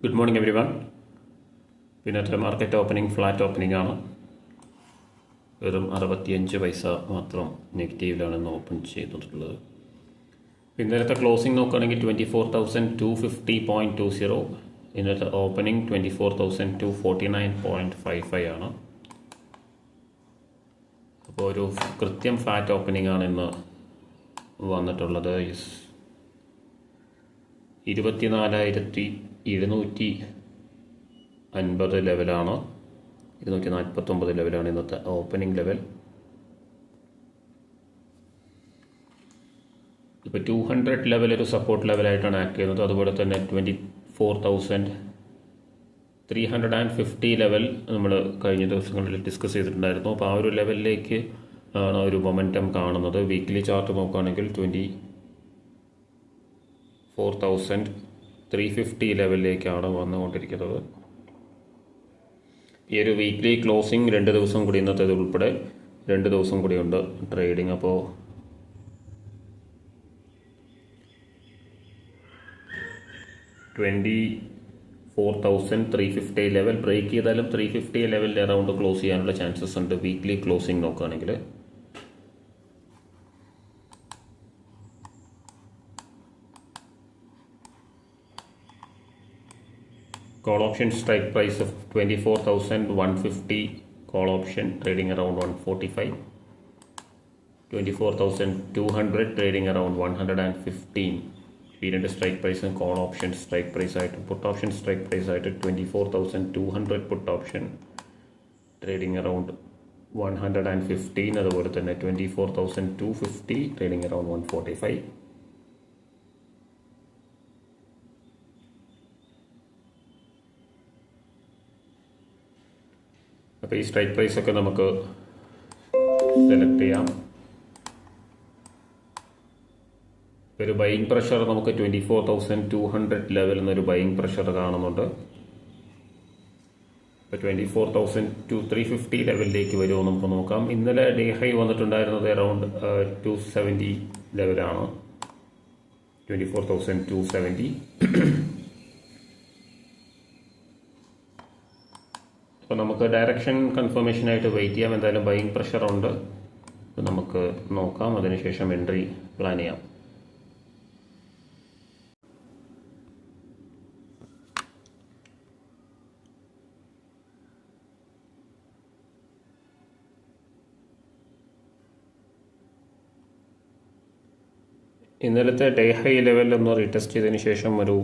Good morning every one. ഇന്നത്തെ market opening flat opening ആണ്. വെറും 65 പൈസ മാത്രം നെഗറ്റീവിലാണ് ഇന്ന് ഓപ്പൺ ചെയ്തിട്ടുള്ളത്. ഇന്നലത്തെ ക്ലോസിംഗ് നോക്കുകയാണെങ്കിൽ 24,250.20. ഇന്നത്തെ ഓപ്പണിംഗ് 24,249.55 ആണ്. അപ്പോൾ ഒരു കൃത്യം ഫ്ലാറ്റ് ഓപ്പണിംഗ് ആണ് ഇന്ന് വന്നിട്ടുള്ളത്. 24,750 ലെവലാണ്, 249 ലെവലാണ് ഇന്നത്തെ ഓപ്പണിംഗ് ലെവൽ. ഇപ്പോൾ 200 ലെവൽ ഒരു സപ്പോർട്ട് ലെവലായിട്ടാണ് ആക്ട് ചെയ്യുന്നത്. അതുപോലെ തന്നെ 24,350 ലെവൽ നമ്മൾ കഴിഞ്ഞ ദിവസങ്ങളിൽ ഡിസ്കസ് ചെയ്തിട്ടുണ്ടായിരുന്നു. അപ്പോൾ ആ ഒരു ലെവലിലേക്ക് ആണ് ഒരു മൊമെൻറ്റം കാണുന്നത്. വീക്ക്ലി ചാർട്ട് നോക്കുകയാണെങ്കിൽ 24,350 ലെവലിലേക്കാണ് വന്നുകൊണ്ടിരിക്കുന്നത്. ഈ ഒരു വീക്ക്ലി ക്ലോസിംഗ് 2 ദിവസം കൂടി, ഇന്നത്തേത് ഉൾപ്പെടെ 2 ദിവസം കൂടിയുണ്ട് ട്രേഡിംഗ്. അപ്പോൾ 24,350 ലെവൽ ബ്രേക്ക് ചെയ്താലും 350 ലെവലിൽ അറൗണ്ട് ക്ലോസ് ചെയ്യാനുള്ള ചാൻസസ് ഉണ്ട് വീക്ക്ലി ക്ലോസിംഗ് നോക്കുകയാണെങ്കിൽ. Call option strike price of 24,150. Call option trading around 145. 24,200 trading around 115. Period strike price and call option strike price ആയിട്ട് put option strike price ആയിട്ട് 24,200 put option trading around 115. അതുപോലെ തന്നെ 24,250 trading around 145. അപ്പോൾ ഈ strike price ഒക്കെ നമുക്ക് select ചെയ്യാം. ഒരു ബൈയിങ് പ്രഷർ നമുക്ക് 24,200 ലെവലിൽ നിന്നൊരു ബൈയിങ് പ്രഷർ കാണുന്നുണ്ട്. ഇപ്പോൾ 24,350 ലെവലിലേക്ക് വരുമോ നമുക്ക് നോക്കാം. ഇന്നലെ ഡേ ഹൈ വന്നിട്ടുണ്ടായിരുന്നത് അറൗണ്ട് 270 ലെവലാണ്, 24,270. അപ്പോൾ നമുക്ക് ഡയറക്ഷൻ കൺഫർമേഷനായിട്ട് വെയിറ്റ് ചെയ്യാം. എന്തായാലും ബൈയിങ് പ്രഷർ ഉണ്ട്, നമുക്ക് നോക്കാം. അതിനുശേഷം എൻട്രി പ്ലാൻ ചെയ്യാം. ഇന്നലത്തെ ഡേ ഹൈ ലെവലിൽ ഒന്ന് റീടെസ്റ്റ് ചെയ്തതിന് ശേഷം ഒരു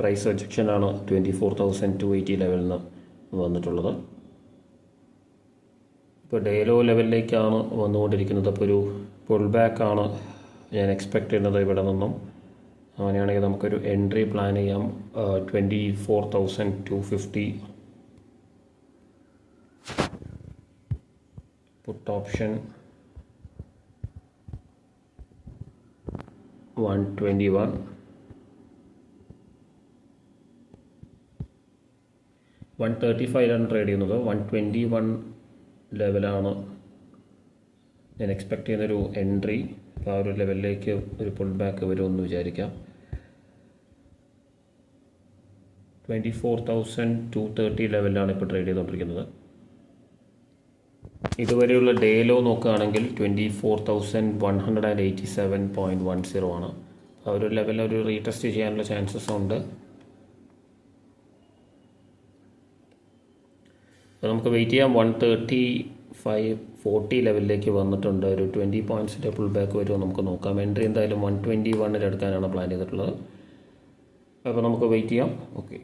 പ്രൈസ് റിജക്ഷനാണ് 24,280 ലെവലിൽ നിന്ന് വന്നിട്ടുള്ളത്. ഇപ്പോൾ ഡേ ലോ ലെവലിലേക്കാണ് വന്നുകൊണ്ടിരിക്കുന്നത്. അപ്പോൾ ഒരു പുൾ ബാക്കാണ് ഞാൻ എക്സ്പെക്റ്റ് ചെയ്യുന്നത് ഇവിടെ നിന്നും. അങ്ങനെയാണെങ്കിൽ നമുക്കൊരു എൻട്രി പ്ലാൻ ചെയ്യാം. 24,250 പുട്ട് ഓപ്ഷൻ 121. 135 ട്രേഡ് ചെയ്യുന്നത്. 121 ലെവലാണ് ഞാൻ എക്സ്പെക്റ്റ് ചെയ്യുന്നൊരു എൻട്രി. അപ്പോൾ ആ ഒരു ലെവലിലേക്ക് ഒരു പുൾ ബാക്ക് വരുമെന്ന് വിചാരിക്കാം. 24,230 ലെവലിലാണ് ഇപ്പോൾ ട്രേഡ് ചെയ്തുകൊണ്ടിരിക്കുന്നത്. ഇതുവരെയുള്ള ഡേ ലോ നോക്കുകയാണെങ്കിൽ 24,187.10 ആണ്. ആ ഒരു ലെവലിൽ ഒരു റീടെസ്റ്റ് ചെയ്യാനുള്ള ചാൻസസ് ഉണ്ട്. അപ്പോൾ നമുക്ക് വെയിറ്റ് ചെയ്യാം. 135.40 ലെവലിലേക്ക് വന്നിട്ടുണ്ട്. ഒരു 20 പോയിൻറ്റ്സിൻ്റെ പുൾ ബാക്ക് വരുമോ നമുക്ക് നോക്കാം. എൻട്രി എന്തായാലും 121 എടുക്കാനാണ് പ്ലാൻ ചെയ്തിട്ടുള്ളത്. അപ്പോൾ നമുക്ക് വെയിറ്റ് ചെയ്യാം. ഓക്കെ,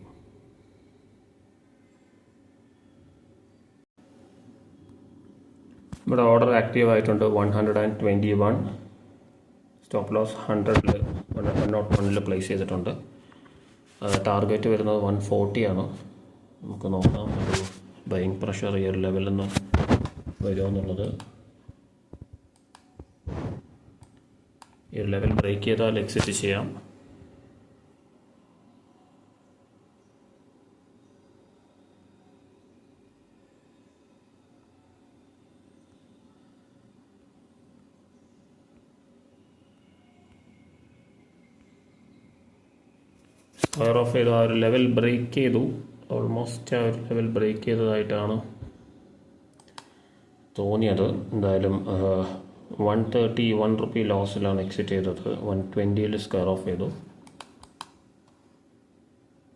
ഇവിടെ ഓർഡർ ആക്റ്റീവ് ആയിട്ടുണ്ട്. 121 സ്റ്റോപ്പ് ലോസ് 101 പ്ലേസ് ചെയ്തിട്ടുണ്ട്. ടാർഗറ്റ് വരുന്നത് 140 ആണ്. നമുക്ക് നോക്കാം ഒരു ബൈയിങ് പ്രഷർ ഈ ഒരു ലെവലിൽ നിന്ന് വരുമോ എന്നുള്ളത്. ഈ ഒരു ലെവൽ ബ്രേക്ക് ചെയ്താൽ എക്സിറ്റ് ചെയ്യാം. സ്ക്വയർ ഓഫ് ചെയ്തു, ആ ഒരു ലെവൽ ബ്രേക്ക് ചെയ്തു. ഓൾമോസ്റ്റ് ആ ഒരു ലെവൽ ബ്രേക്ക് ചെയ്തതായിട്ടാണ് തോന്നിയത്. എന്തായാലും 131 റുപ്പി ലോസിലാണ് എക്സിറ്റ് ചെയ്തത്. 120 സ്ക്വയർ ഓഫ് ചെയ്തു.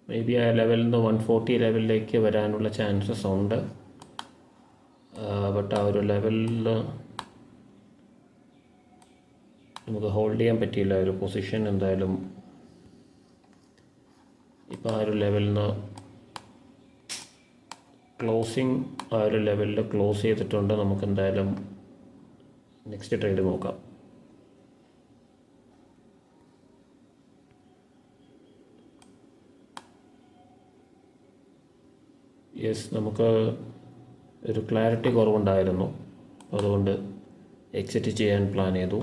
മേ ബി ആ ലെവലിൽ നിന്ന് 140 ലെവലിലേക്ക് വരാനുള്ള ചാൻസസ് ഉണ്ട്. ബട്ട് ആ ഒരു ലെവലിൽ നമുക്ക് ഹോൾഡ് ചെയ്യാൻ പറ്റിയില്ല ഒരു പൊസിഷൻ. എന്തായാലും ഇപ്പോൾ ആ ഒരു ലെവലിൽ നിന്ന് ക്ലോസിങ് ആ ഒരു ലെവലിൽ ക്ലോസ് ചെയ്തിട്ടുണ്ട്. നമുക്ക് എന്തായാലും നെക്സ്റ്റ് ട്രേഡ് നോക്കാം. യെസ്, നമുക്ക് ഒരു ക്ലാരിറ്റി കുറവുണ്ടായിരുന്നു, അതുകൊണ്ട് എക്സിറ്റ് ചെയ്യാൻ പ്ലാൻ ചെയ്തു.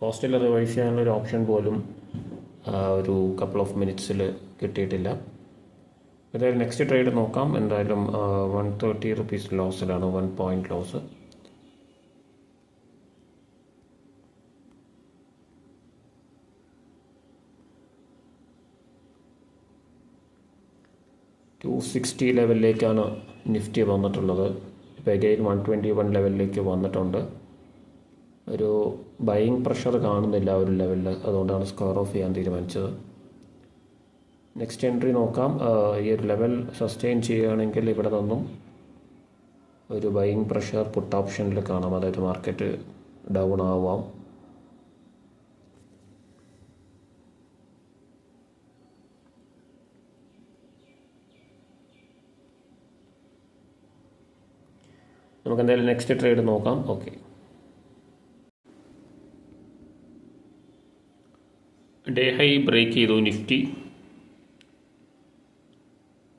കോസ്റ്റിൽ റിവൈസ് ചെയ്യാനുള്ള ഒരു ഓപ്ഷൻ പോലും ഒരു കപ്പിൾ ഓഫ് മിനിറ്റ്സിൽ കിട്ടിയിട്ടില്ല. എന്തായാലും നെക്സ്റ്റ് ട്രേഡ് നോക്കാം. എന്തായാലും 130 റുപ്പീസ് ലോസിലാണ്, 1 പോയിൻറ്റ് ലോസ്. $260 ലെവലിലേക്കാണ് നിഫ്റ്റി വന്നിട്ടുള്ളത്. ഇപ്പോൾ അഗെയിൻ 121 ലെവലിലേക്ക് വന്നിട്ടുണ്ട്. ഒരു ബൈയിങ് പ്രഷർ കാണുന്നില്ല ഒരു ലെവലിൽ, അതുകൊണ്ടാണ് സ്ക്വയർ ഓഫ് ചെയ്യാൻ തീരുമാനിച്ചത്. നെക്സ്റ്റ് എൻട്രി നോക്കാം. ഈ ഒരു ലെവൽ സസ്റ്റെയിൻ ചെയ്യുകയാണെങ്കിൽ ഇവിടെ നിന്നും ഒരു ബൈയിങ് പ്രഷർ പുട്ട് ഓപ്ഷനിൽ കാണാം, അതായത് മാർക്കറ്റ് ഡൗൺ ആവാം. നമുക്ക് എന്തായാലും നെക്സ്റ്റ് ട്രേഡ് നോക്കാം. ഓക്കെ, ഡേ ഹൈ ബ്രേക്ക് ചെയ്തു നിഫ്റ്റി.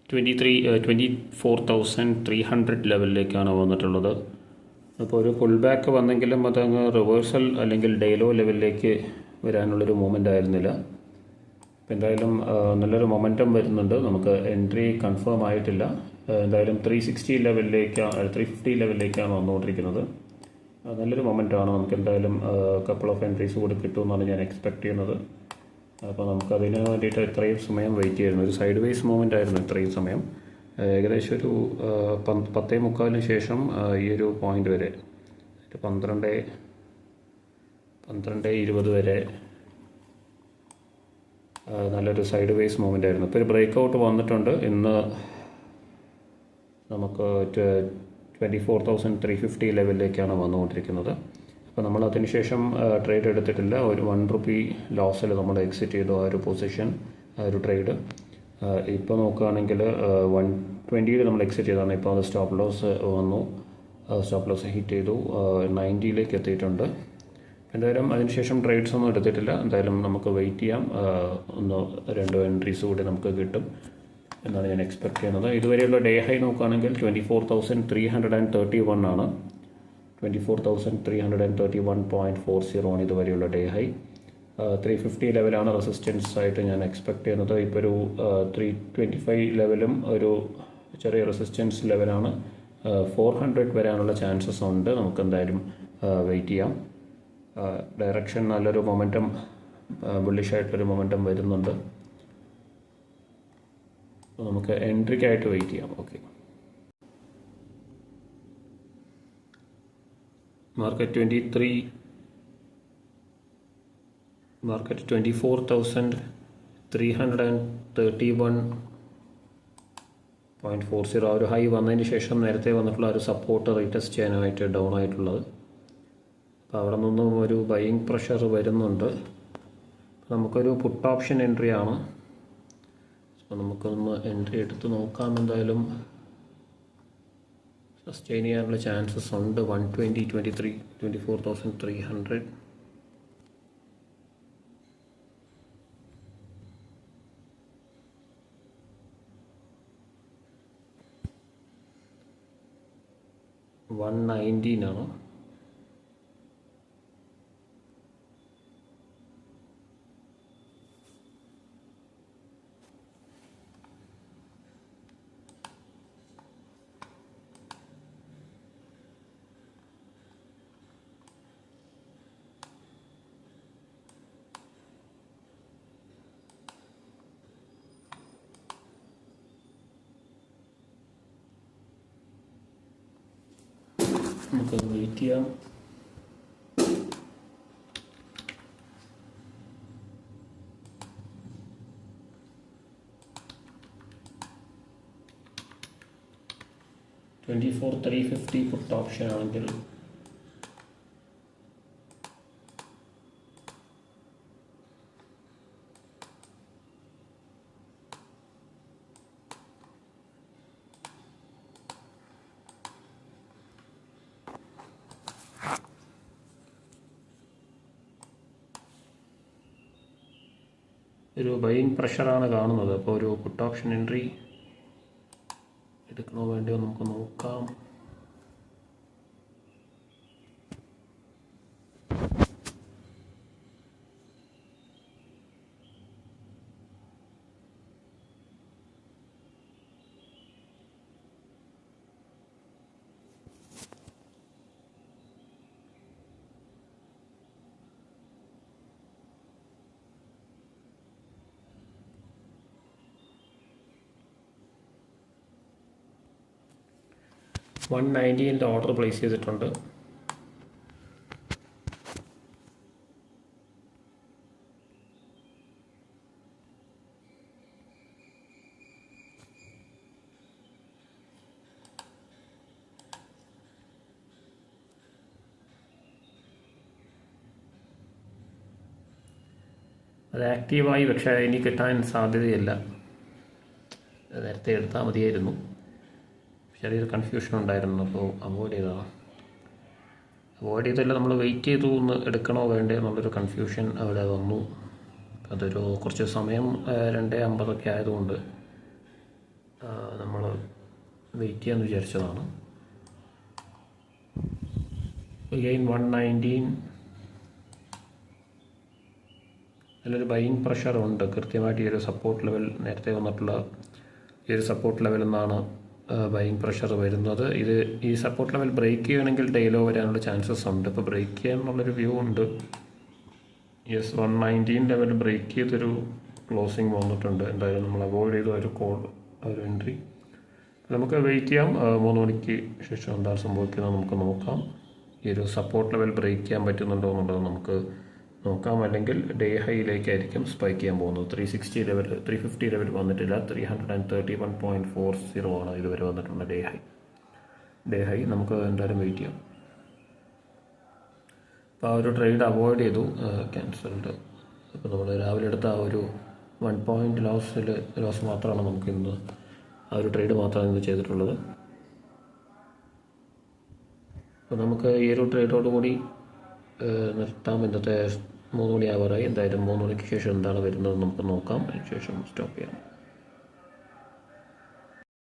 24,300 ലെവലിലേക്കാണ് വന്നിട്ടുള്ളത്. അപ്പോൾ ഒരു പുൾ ബാക്ക് വന്നെങ്കിലും അതങ്ങ് റിവേഴ്സൽ അല്ലെങ്കിൽ ഡേ ലോ ലെവലിലേക്ക് വരാനുള്ളൊരു മൂവ്മെൻ്റ് ആയിരുന്നില്ല. അപ്പോൾ എന്തായാലും നല്ലൊരു മൊമെൻറ്റം വരുന്നുണ്ട്. നമുക്ക് എൻട്രി കൺഫേം ആയിട്ടില്ല. എന്തായാലും 360 ലെവലിലേക്കാണ് 350 ലെവലിലേക്കാണ് വന്നുകൊണ്ടിരിക്കുന്നത്. നല്ലൊരു മൊമെൻറ്റമാണ്. നമുക്ക് എന്തായാലും കപ്പിൾ ഓഫ് എൻട്രീസ് കൂടി കിട്ടുമെന്നാണ് ഞാൻ എക്സ്പെക്റ്റ് ചെയ്യുന്നത്. അപ്പോൾ നമുക്കതിന് വേണ്ടിയിട്ട് ഇത്രയും സമയം വെയിറ്റ് ചെയ്യുന്നു. ഒരു സൈഡ് വേസ് മൂവ്മെൻ്റ് ആയിരുന്നു ഇത്രയും സമയം. ഏകദേശം ഒരു 10:45 ശേഷം ഈ ഒരു പോയിൻ്റ് വരെ 12:20 വരെ നല്ലൊരു സൈഡ് വേസ് മൂവ്മെൻ്റ് ആയിരുന്നു. ഇപ്പോൾ ഒരു ബ്രേക്ക് ഔട്ട് വന്നിട്ടുണ്ട്. ഇന്ന് നമുക്ക് 24,350 ലെവലിലേക്കാണ് വന്നുകൊണ്ടിരിക്കുന്നത്. അപ്പോൾ നമ്മൾ അതിനുശേഷം ട്രേഡ് എടുത്തിട്ടില്ല. ഒരു 1 റുപ്പി ലോസിൽ നമ്മൾ എക്സിറ്റ് ചെയ്തു ആ ഒരു പൊസിഷൻ, ആ ഒരു ട്രേഡ്. ഇപ്പോൾ നോക്കുകയാണെങ്കിൽ 120 നമ്മൾ എക്സിറ്റ് ചെയ്തതാണ്. ഇപ്പോൾ അത് സ്റ്റോപ്പ് ലോസ് വന്നു, സ്റ്റോപ്പ് ലോസ് ഹിറ്റ് ചെയ്തു, 90 എത്തിയിട്ടുണ്ട്. എന്തായാലും അതിനുശേഷം ട്രേഡ്സ് ഒന്നും എടുത്തിട്ടില്ല. എന്തായാലും നമുക്ക് വെയിറ്റ് ചെയ്യാം. 1-2 എൻട്രീസ് കൂടി നമുക്ക് കിട്ടും എന്നാണ് ഞാൻ എക്സ്പെക്റ്റ് ചെയ്യുന്നത്. ഇതുവരെയുള്ള ഡേ ഹൈ നോക്കുകയാണെങ്കിൽ 24,331 ആണ്. 24,331.40 ആണ് ഇതുവരെയുള്ള ഡേ ഹൈ. 350 ലെവലാണ് റെസിസ്റ്റൻസ് ആയിട്ട് ഞാൻ എക്സ്പെക്റ്റ് ചെയ്യുന്നത്. ഇപ്പോൾ ഒരു 325 ലെവലും ഒരു ചെറിയ റെസിസ്റ്റൻസ് ലെവലാണ്. 400 വരാനുള്ള ചാൻസസ് ഉണ്ട്. നമുക്ക് എന്തായാലും വെയിറ്റ് ചെയ്യാം. ഡയറക്ഷൻ നല്ലൊരു മൊമെൻറ്റം, ബുള്ളിഷായിട്ടൊരു മൊമെൻറ്റം വരുന്നുണ്ട്. നമുക്ക് എൻട്രിക്കായിട്ട് വെയിറ്റ് ചെയ്യാം. ഓക്കെ, മാർക്കറ്റ് 24,331.40 ആ ഒരു ഹൈ വന്നതിന് ശേഷം നേരത്തെ വന്നിട്ടുള്ള ഒരു സപ്പോർട്ട് റീടെസ്റ്റ് ചെയ്യാനായിട്ട് ഡൗൺ ആയിട്ടുള്ളത്. അപ്പോൾ അവിടെ നിന്നും ഒരു ബൈയിങ് പ്രഷർ വരുന്നുണ്ട്. നമുക്കൊരു പുട്ട് ഓപ്ഷൻ എൻട്രി ആണ്. അപ്പോൾ നമുക്കൊന്ന് എൻട്രി എടുത്ത് നോക്കാം. എന്തായാലും സസ്റ്റെയിൻ ചെയ്യാനുള്ള ചാൻസസ് ഉണ്ട്. 120, 23, 24,300. $119 നമുക്ക് വെയിറ്റ് ചെയ്യാം. $24,350 പുട്ട് ഓപ്ഷൻ ആണെങ്കിൽ ഒരു ബൈയിങ് പ്രഷറാണ് കാണുന്നത്. അപ്പോൾ ഒരു പുട്ട് ഓപ്ഷൻ എൻട്രി എടുക്കണോ വേണ്ടിയോ നമുക്ക് നോക്കാം. $190 ഓർഡർ പ്ലേസ് ചെയ്തിട്ടുണ്ട്. അത് ആക്റ്റീവായി, പക്ഷേ ഇനി കിട്ടാൻ സാധ്യതയില്ല. നേരത്തെ എടുത്താൽ മതിയായിരുന്നു. ചെറിയൊരു കൺഫ്യൂഷൻ ഉണ്ടായിരുന്നു, അപ്പോൾ അവോയ്ഡ് ചെയ്തല്ല. നമ്മൾ വെയിറ്റ് ചെയ്തു ഒന്ന് എടുക്കണോ വേണ്ടേ എന്നുള്ളൊരു കൺഫ്യൂഷൻ അവിടെ വന്നു. അതൊരു കുറച്ച് സമയം 2:50 ആയതുകൊണ്ട് നമ്മൾ വെയിറ്റ് ചെയ്യാമെന്ന് വിചാരിച്ചതാണ്. അഗെയിൻ 119 നല്ലൊരു ബൈയിങ് പ്രഷറുണ്ട്. കൃത്യമായിട്ട് ഈ ഒരു സപ്പോർട്ട് ലെവൽ, നേരത്തെ വന്നിട്ടുള്ള ഈ ഒരു സപ്പോർട്ട് ലെവലിൽ നിന്നാണ് ബൈയിങ് പ്രഷർ വരുന്നത്. ഈ സപ്പോർട്ട് ലെവൽ ബ്രേക്ക് ചെയ്യുകയാണെങ്കിൽ ഡെയിലോ വരാനുള്ള ചാൻസസ് ഉണ്ട്. ഇപ്പോൾ ബ്രേക്ക് ചെയ്യാനുള്ളൊരു വ്യൂ ഉണ്ട്. 119 ലെവൽ ബ്രേക്ക് ചെയ്തൊരു ക്ലോസിങ് വന്നിട്ടുണ്ട്. എന്തായാലും നമ്മൾ അവോയ്ഡ് ചെയ്തു ഒരു എൻട്രി. നമുക്ക് വെയിറ്റ് ചെയ്യാം. 3 മണിക്ക് ശേഷം എന്താണ് സംഭവിക്കുന്നത് നമുക്ക് നോക്കാം. ഈ ഒരു സപ്പോർട്ട് ലെവൽ ബ്രേക്ക് ചെയ്യാൻ പറ്റുന്നുണ്ടോ എന്നുള്ളത് നമുക്ക് നോക്കാം. അല്ലെങ്കിൽ ഡേ ഹൈയിലേക്കായിരിക്കും സ്പൈക്ക് ചെയ്യാൻ പോകുന്നത്. 350 ലെവൽ വന്നിട്ടില്ല. 331.40 ആണ് ഇതുവരെ വന്നിട്ടുള്ള ഡേ ഹൈ. നമുക്ക് എന്തായാലും വെയിറ്റ് ചെയ്യാം. അപ്പോൾ ആ ഒരു ട്രേഡ് അവോയ്ഡ് ചെയ്തു, ക്യാൻസൽഡ്. അപ്പോൾ നമ്മൾ രാവിലെ എടുത്ത ആ ഒരു 1 പോയിൻറ്റ് ലോസ് മാത്രമാണ് നമുക്ക് ഇന്ന്, ആ ഒരു ട്രേഡ് മാത്രമാണ് ഇന്ന് ചെയ്തിട്ടുള്ളത്. അപ്പോൾ നമുക്ക് ഈ ഒരു ട്രേഡോടുകൂടി നിർത്താം. ഇന്നത്തെ 3 മണി ആവാറായി. എന്തായാലും 3 മണിക്ക് ശേഷം എന്താണ് വരുന്നത് നമുക്ക് നോക്കാം. അതിന് ശേഷം സ്റ്റോപ്പ് ചെയ്യാം.